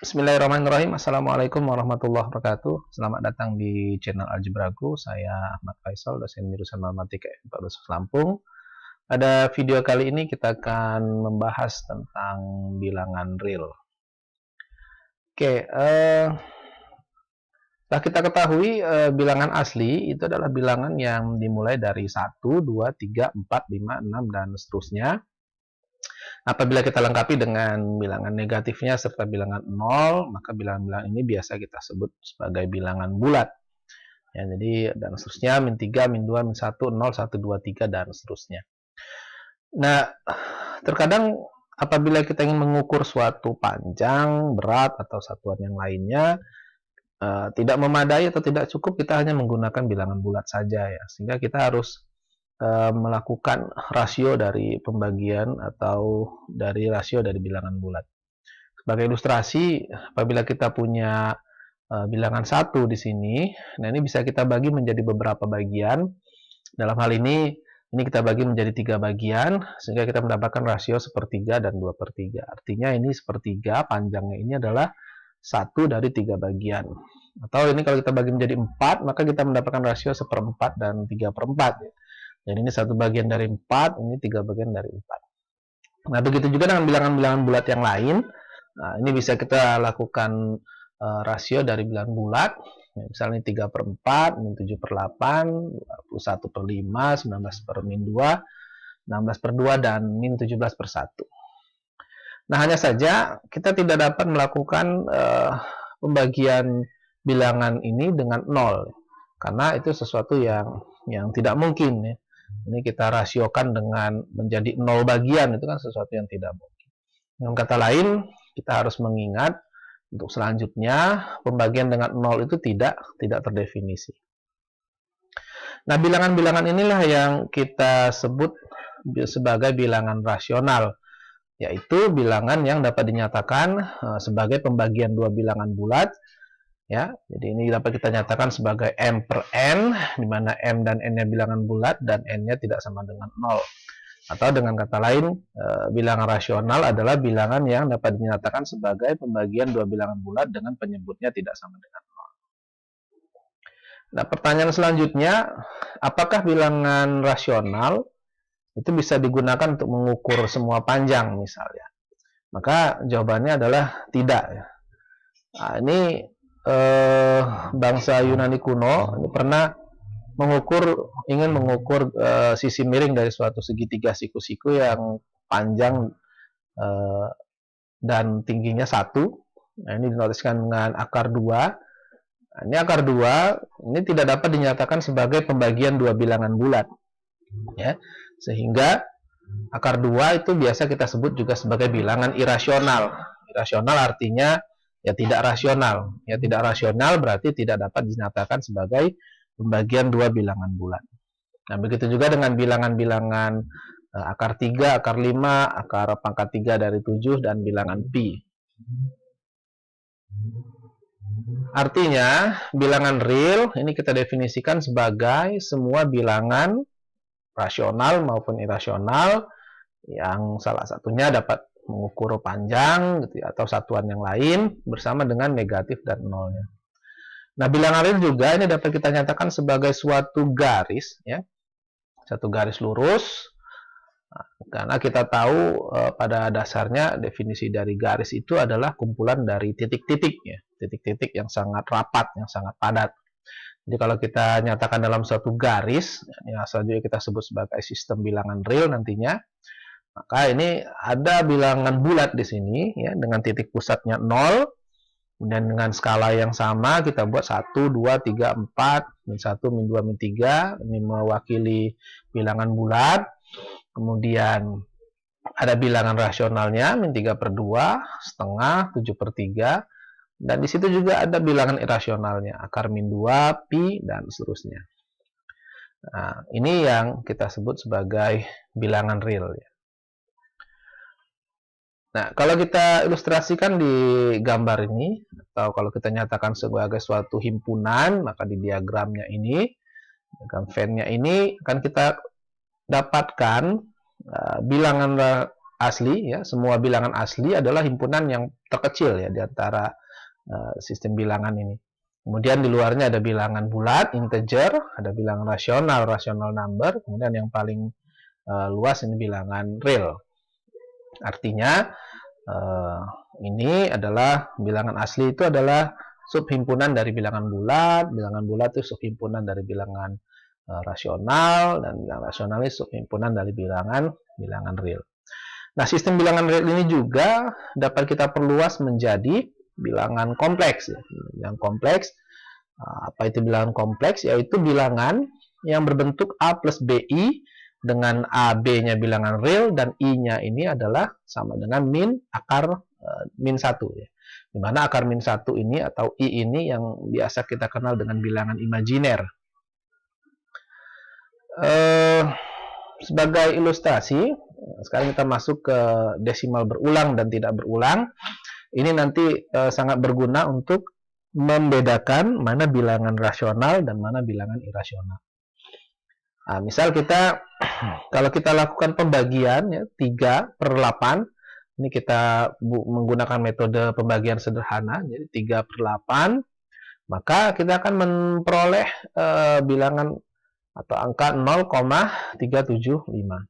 Bismillahirrahmanirrahim. Assalamualaikum warahmatullahi wabarakatuh. Selamat datang di channel Algebraku. Saya Ahmad Faisal, dosen jurusan Matematika Universitas Lampung. Pada video kali ini kita akan membahas tentang bilangan real. Oke, setelah kita ketahui bilangan asli itu adalah bilangan yang dimulai dari 1, 2, 3, 4, 5, 6, dan seterusnya. Apabila kita lengkapi dengan bilangan negatifnya serta bilangan 0, maka bilangan-bilangan ini biasa kita sebut sebagai bilangan bulat. Ya, jadi dan seterusnya, min 3, min 2, min 1, 0, 1, 2, 3, dan seterusnya. Nah, terkadang apabila kita ingin mengukur suatu panjang, berat, atau satuan yang lainnya, tidak memadai atau tidak cukup, kita hanya menggunakan bilangan bulat saja, ya. Sehingga kita harus melakukan rasio dari pembagian atau dari rasio dari bilangan bulat. Sebagai ilustrasi, apabila kita punya bilangan 1 di sini, nah ini bisa kita bagi menjadi beberapa bagian. Dalam hal ini kita bagi menjadi 3 bagian, sehingga kita mendapatkan rasio 1/3 dan 2/3. Artinya ini 1/3, panjangnya ini adalah 1 dari 3 bagian. Atau ini kalau kita bagi menjadi 4, maka kita mendapatkan rasio 1/4 dan 3/4. Jadi ini 1 bagian dari 4, ini 3 bagian dari 4. Nah, begitu juga dengan bilangan-bilangan bulat yang lain. Nah, ini bisa kita lakukan rasio dari bilangan bulat. Nah, misalnya 3/4, min 7/8, 21/5, 19/-2, 16/2, dan min 17/1. Nah, hanya saja kita tidak dapat melakukan pembagian bilangan ini dengan 0. Karena itu sesuatu yang tidak mungkin, ya. Ini kita rasiokan dengan menjadi 0 bagian, itu kan sesuatu yang tidak mungkin. Dengan kata lain, kita harus mengingat untuk selanjutnya pembagian dengan 0 itu tidak terdefinisi. Nah, bilangan-bilangan inilah yang kita sebut sebagai bilangan rasional, yaitu bilangan yang dapat dinyatakan sebagai pembagian dua bilangan bulat. Ya, jadi ini dapat kita nyatakan sebagai m per n, di mana m dan n-nya bilangan bulat dan n-nya tidak sama dengan 0. Atau dengan kata lain, bilangan rasional adalah bilangan yang dapat dinyatakan sebagai pembagian dua bilangan bulat dengan penyebutnya tidak sama dengan 0. Nah, pertanyaan selanjutnya, apakah bilangan rasional itu bisa digunakan untuk mengukur semua panjang misalnya? Maka jawabannya adalah tidak, ya. Nah, ini bangsa Yunani kuno ini pernah ingin mengukur sisi miring dari suatu segitiga siku-siku yang panjang dan tingginya 1. Nah, ini dinotiskan dengan akar 2. Nah, ini akar 2 ini tidak dapat dinyatakan sebagai pembagian dua bilangan bulat, ya. Sehingga akar 2 itu biasa kita sebut juga sebagai bilangan irasional. Irasional artinya ya tidak rasional. Ya tidak rasional berarti tidak dapat dinyatakan sebagai pembagian dua bilangan bulat. Nah, begitu juga dengan bilangan-bilangan akar 3, akar 5, akar pangkat 3 dari 7, dan bilangan pi. Artinya, bilangan real ini kita definisikan sebagai semua bilangan rasional maupun irasional yang salah satunya dapat mengukur panjang gitu ya, atau satuan yang lain bersama dengan negatif dan nolnya. Nah, bilangan real juga ini dapat kita nyatakan sebagai suatu garis, ya, satu garis lurus. Nah, karena kita tahu pada dasarnya definisi dari garis itu adalah kumpulan dari titik-titik, ya, titik-titik yang sangat rapat, yang sangat padat. Jadi kalau kita nyatakan dalam suatu garis, yang selanjutnya kita sebut sebagai sistem bilangan real nantinya, maka ini ada bilangan bulat di sini, ya, dengan titik pusatnya 0, kemudian dengan skala yang sama kita buat 1, 2, 3, 4, min 1, min 2, min 3, ini mewakili bilangan bulat. Kemudian ada bilangan rasionalnya, min 3/2, setengah, 7/3, dan di situ juga ada bilangan irasionalnya, akar min 2, pi, dan seterusnya. Nah, ini yang kita sebut sebagai bilangan real, ya. Nah, kalau kita ilustrasikan di gambar ini, atau kalau kita nyatakan sebagai suatu himpunan, maka di diagramnya ini, diagram Venn-nya ini, akan kita dapatkan bilangan asli ya, semua bilangan asli adalah himpunan yang terkecil ya di antara sistem bilangan ini. Kemudian di luarnya ada bilangan bulat, integer, ada bilangan rasional, rational number, kemudian yang paling luas ini bilangan real. Artinya ini adalah bilangan asli itu adalah subhimpunan dari bilangan bulat itu subhimpunan dari bilangan rasional, dan bilangan rasional ini subhimpunan dari bilangan real. Nah, sistem bilangan real ini juga dapat kita perluas menjadi bilangan kompleks. Bilangan kompleks, apa itu bilangan kompleks? Yaitu bilangan yang berbentuk A plus BI, dengan A, B-nya bilangan real, dan I-nya ini adalah sama dengan min akar min 1. Ya. Dimana akar min 1 ini atau I ini yang biasa kita kenal dengan bilangan imajiner. Sebagai ilustrasi, sekarang kita masuk ke desimal berulang dan tidak berulang. Ini nanti sangat berguna untuk membedakan mana bilangan rasional dan mana bilangan irasional. Nah, misal kalau kita lakukan pembagian ya, 3/8, ini kita menggunakan metode pembagian sederhana, jadi 3/8, maka kita akan memperoleh bilangan atau angka 0,375.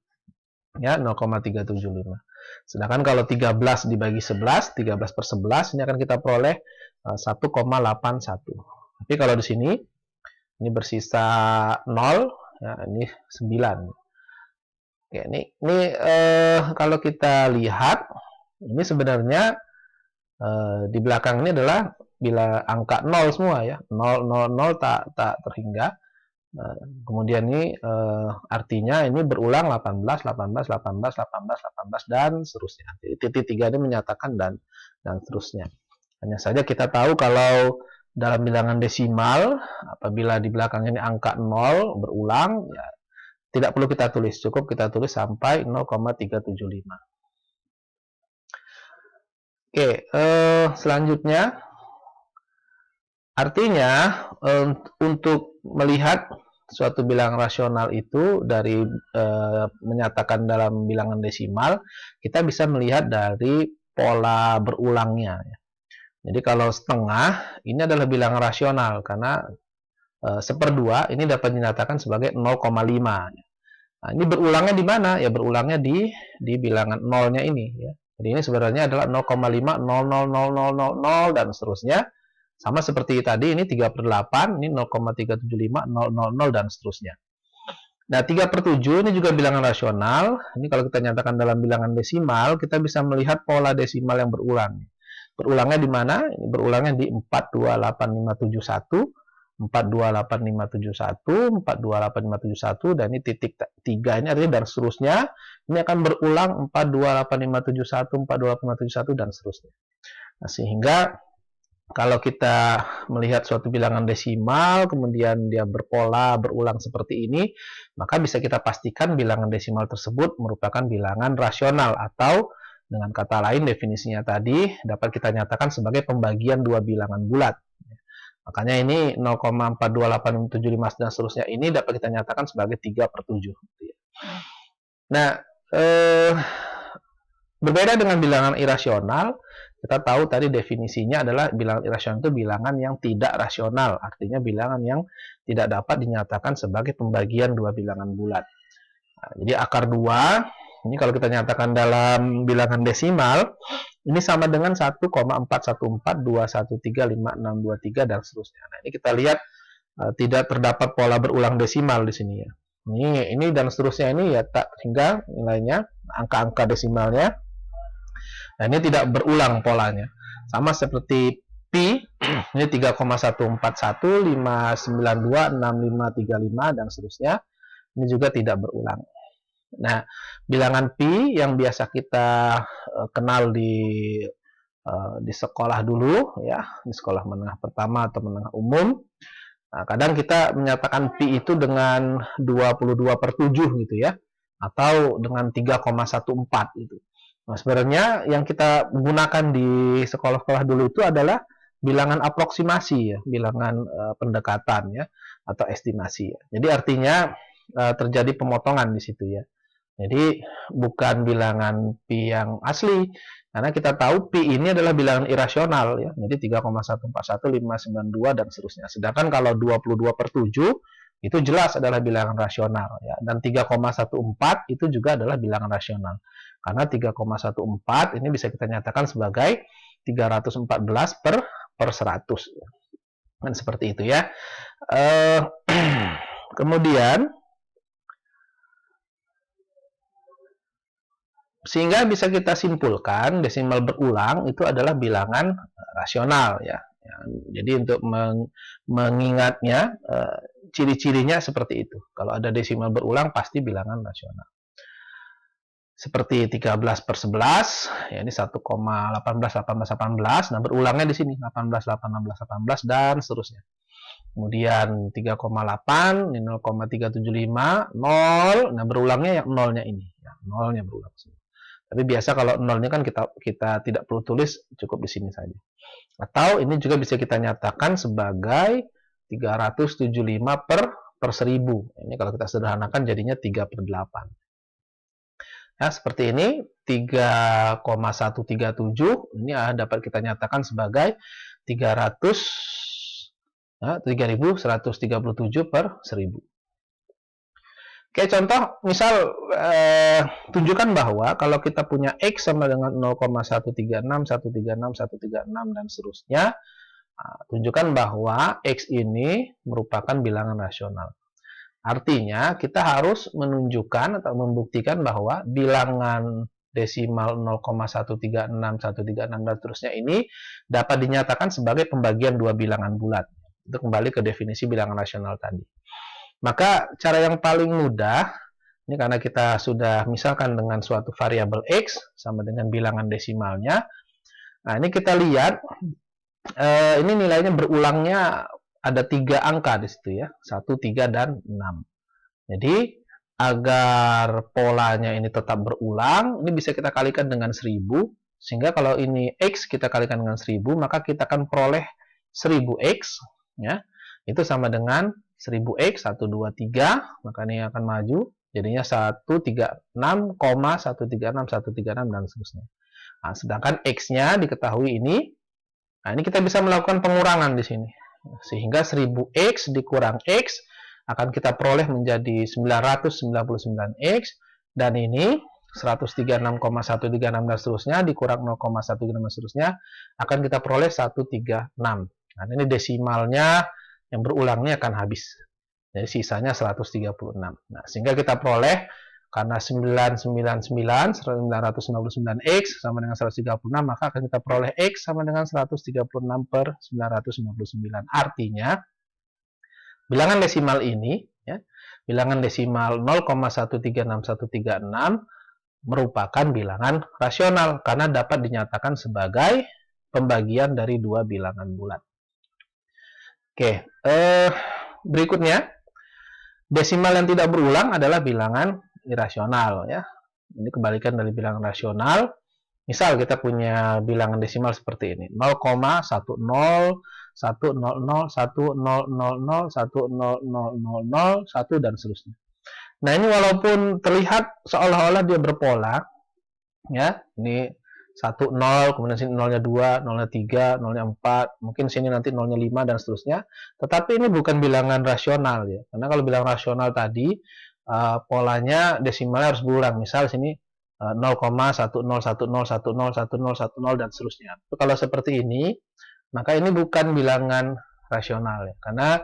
Ya, 0,375. Sedangkan kalau 13 dibagi 11, 13/11, ini akan kita peroleh 1,81. Tapi kalau di sini, ini bersisa 0, ya, ini 9. Oke, ini kalau kita lihat, ini sebenarnya di belakang ini adalah bila angka 0 semua ya, 0, 0, 0 tak terhingga. Kemudian ini artinya ini berulang 18, 18, 18, 18, 18 dan seterusnya. Jadi titik 3 ini menyatakan dan seterusnya. Hanya saja kita tahu kalau dalam bilangan desimal, apabila di belakangnya ini angka 0 berulang, ya, tidak perlu kita tulis, cukup kita tulis sampai 0,375. Oke, selanjutnya, artinya untuk melihat suatu bilangan rasional itu dari menyatakan dalam bilangan desimal, kita bisa melihat dari pola berulangnya. Jadi kalau setengah, ini adalah bilangan rasional, karena 1/2 ini dapat dinyatakan sebagai 0,5. Nah, ini berulangnya di mana? Ya berulangnya di bilangan nolnya ini. Ya. Jadi ini sebenarnya adalah 0,5, 0, 0, 0, 0, 0, 0, dan seterusnya. Sama seperti tadi, ini 3/8, ini 0,375, 0, 0, 0, dan seterusnya. Nah, 3/7 ini juga bilangan rasional. Ini kalau kita nyatakan dalam bilangan desimal, kita bisa melihat pola desimal yang berulang. Berulangnya di mana? Ini berulangnya di 428571, 428571, 428571, dan ini titik 3 ini artinya dan seterusnya. Ini akan berulang 428571, 428571, dan seterusnya. Nah, sehingga kalau kita melihat suatu bilangan desimal, kemudian dia berpola berulang seperti ini, maka bisa kita pastikan bilangan desimal tersebut merupakan bilangan rasional, atau dengan kata lain definisinya tadi dapat kita nyatakan sebagai pembagian dua bilangan bulat. Makanya ini 0,428575 dan seterusnya ini dapat kita nyatakan sebagai 3/7. Nah, berbeda dengan bilangan irasional, kita tahu tadi definisinya adalah bilangan irasional itu bilangan yang tidak rasional, artinya bilangan yang tidak dapat dinyatakan sebagai pembagian dua bilangan bulat. Nah, jadi akar 2, ini kalau kita nyatakan dalam bilangan desimal, ini sama dengan 1,41421356623 dan seterusnya. Nah, ini kita lihat tidak terdapat pola berulang desimal di sini ya. Ini dan seterusnya ini ya tak hingga nilainya, angka-angka desimalnya. Nah, ini tidak berulang polanya. Sama seperti pi, ini 3,14159265535 dan seterusnya. Ini juga tidak berulang. Nah, bilangan pi yang biasa kita kenal di sekolah dulu ya, di sekolah menengah pertama atau menengah umum. Nah, kadang kita menyatakan pi itu dengan 22/7 gitu ya, atau dengan 3,14 gitu. Nah, sebenarnya yang kita gunakan di sekolah-sekolah dulu itu adalah bilangan aproksimasi ya, bilangan pendekatan ya, atau estimasi ya. Jadi artinya terjadi pemotongan di situ ya. Jadi bukan bilangan pi yang asli, karena kita tahu pi ini adalah bilangan irasional ya. Jadi 3,141,592 dan seterusnya. Sedangkan kalau 22/7 itu jelas adalah bilangan rasional ya. Dan 3,14 itu juga adalah bilangan rasional. Karena 3,14 ini bisa kita nyatakan sebagai 314 per 100. Dan seperti itu ya. Kemudian sehingga bisa kita simpulkan desimal berulang itu adalah bilangan rasional ya. Jadi untuk mengingatnya ciri-cirinya seperti itu. Kalau ada desimal berulang pasti bilangan rasional. Seperti 13/11 ya, ini 1,18 18 18. Nah, berulangnya di sini 18 18 18 dan seterusnya. Kemudian 3,8 ini 0,375 0. Nah, berulangnya yang nolnya ini ya, nolnya berulang semua. Tapi biasa kalau nolnya kan kita tidak perlu tulis, cukup di sini saja. Atau ini juga bisa kita nyatakan sebagai 375 per 1000. Ini kalau kita sederhanakan jadinya 3/8. Ya, seperti ini 3,137 ini dapat kita nyatakan sebagai 3137 per 1000. Oke, contoh misal tunjukkan bahwa kalau kita punya X sama dengan 0,136, 136, 136 dan seterusnya, tunjukkan bahwa X ini merupakan bilangan rasional. Artinya kita harus menunjukkan atau membuktikan bahwa bilangan desimal 0,136, 136 dan seterusnya ini dapat dinyatakan sebagai pembagian dua bilangan bulat. Itu kembali ke definisi bilangan rasional tadi. Maka cara yang paling mudah, ini karena kita sudah misalkan dengan suatu variabel X sama dengan bilangan desimalnya. Nah, ini kita lihat, ini nilainya berulangnya ada 3 angka di situ ya, 1, 3, dan 6. Jadi, agar polanya ini tetap berulang, ini bisa kita kalikan dengan 1000, sehingga kalau ini X kita kalikan dengan 1000, maka kita akan peroleh 1000X, ya, itu sama dengan 1000X, 1, 2, 3, maka ini akan maju, jadinya 136, 136, 136, dan seterusnya. Nah, sedangkan X-nya diketahui ini, nah ini kita bisa melakukan pengurangan di sini. Sehingga 1000X dikurang X, akan kita peroleh menjadi 999X, dan ini 136,136 dan seterusnya, dikurang 0,136 dan seterusnya, akan kita peroleh 136. Nah, ini desimalnya yang berulangnya akan habis. Jadi sisanya 136. Nah, sehingga kita peroleh karena 999X sama dengan 136, maka akan kita peroleh X sama dengan 136 per 999. Artinya bilangan desimal ini ya, bilangan desimal 0,136 merupakan bilangan rasional karena dapat dinyatakan sebagai pembagian dari dua bilangan bulat. Oke, berikutnya desimal yang tidak berulang adalah bilangan irasional ya. Ini kebalikan dari bilangan rasional. Misal kita punya bilangan desimal seperti ini, 0,10 100 100 100 1 dan seterusnya. Nah, ini walaupun terlihat seolah-olah dia berpola ya, ini 1 0, kemudian sini nolnya 2, nolnya 3, nolnya 4, mungkin sini nanti nolnya 5 dan seterusnya. Tetapi ini bukan bilangan rasional ya. Karena kalau bilangan rasional tadi polanya desimalnya harus berulang. Misal sini 0,1010101010 dan seterusnya. Kalau seperti ini, maka ini bukan bilangan rasional ya. Karena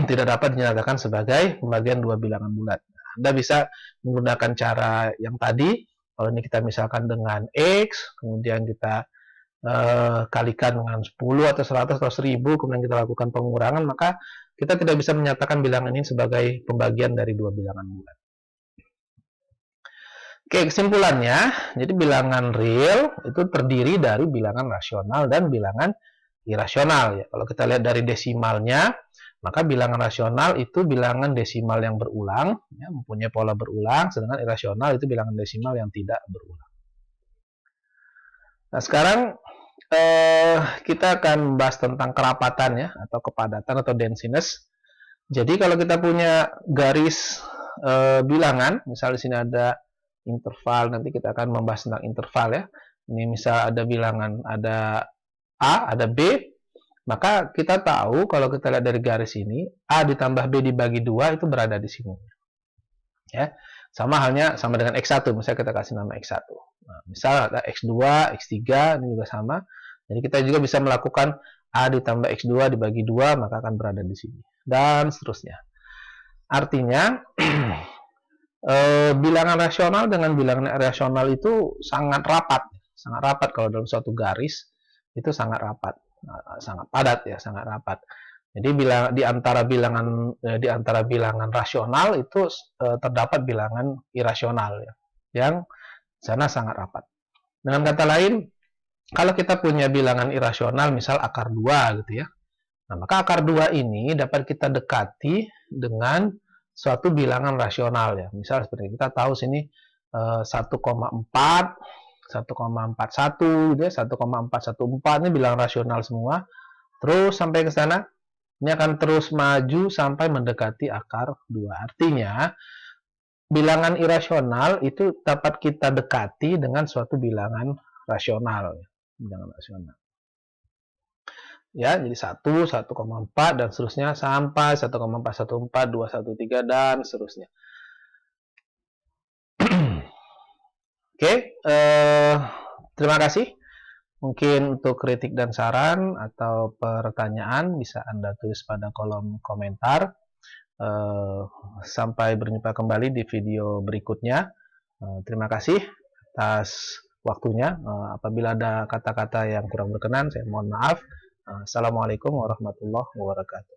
tidak dapat dinyatakan sebagai pembagian dua bilangan bulat. Anda bisa menggunakan cara yang tadi. Kalau ini kita misalkan dengan X, kemudian kita kalikan dengan 10 atau 100 atau 1000, kemudian kita lakukan pengurangan, maka kita tidak bisa menyatakan bilangan ini sebagai pembagian dari dua bilangan bulat. Oke, kesimpulannya, jadi bilangan real itu terdiri dari bilangan rasional dan bilangan irasional. Ya. Kalau kita lihat dari desimalnya, maka bilangan rasional itu bilangan desimal yang berulang, ya, mempunyai pola berulang, sedangkan irasional itu bilangan desimal yang tidak berulang. Nah, sekarang kita akan bahas tentang kerapatan ya, atau kepadatan atau denseness. Jadi kalau kita punya garis bilangan, misalnya di sini ada interval. Nanti kita akan membahas tentang interval ya. Ini misal ada bilangan, ada A, ada B, maka kita tahu kalau kita lihat dari garis ini, A ditambah B dibagi 2 itu berada di sini. Ya. Sama halnya sama dengan X1, misalnya kita kasih nama X1. Nah, misal ada X2, X3, ini juga sama. Jadi kita juga bisa melakukan A ditambah X2 dibagi 2, maka akan berada di sini. Dan seterusnya. Artinya, bilangan rasional dengan bilangan irasional itu sangat rapat. Sangat rapat kalau dalam suatu garis, itu sangat rapat. Sangat padat ya, sangat rapat. Jadi di antara bilangan rasional itu terdapat bilangan irasional ya, yang sana sangat rapat. Dengan kata lain, kalau kita punya bilangan irasional misal akar 2 gitu ya. Nah, maka akar 2 ini dapat kita dekati dengan suatu bilangan rasional ya. Misal seperti kita tahu sini 1,4 1,41 gitu ya, 1,414 ini bilangan rasional semua. Terus sampai ke sana ini akan terus maju sampai mendekati akar 2. Artinya, bilangan irasional itu dapat kita dekati dengan suatu bilangan rasional. Bilangan rasional. Ya, jadi 1, 1,4 dan seterusnya sampai 1,414, 213 dan seterusnya. Oke, terima kasih. Mungkin untuk kritik dan saran atau pertanyaan bisa Anda tulis pada kolom komentar. Sampai berjumpa kembali di video berikutnya. Terima kasih atas waktunya. Apabila ada kata-kata yang kurang berkenan, saya mohon maaf. Assalamualaikum warahmatullahi wabarakatuh.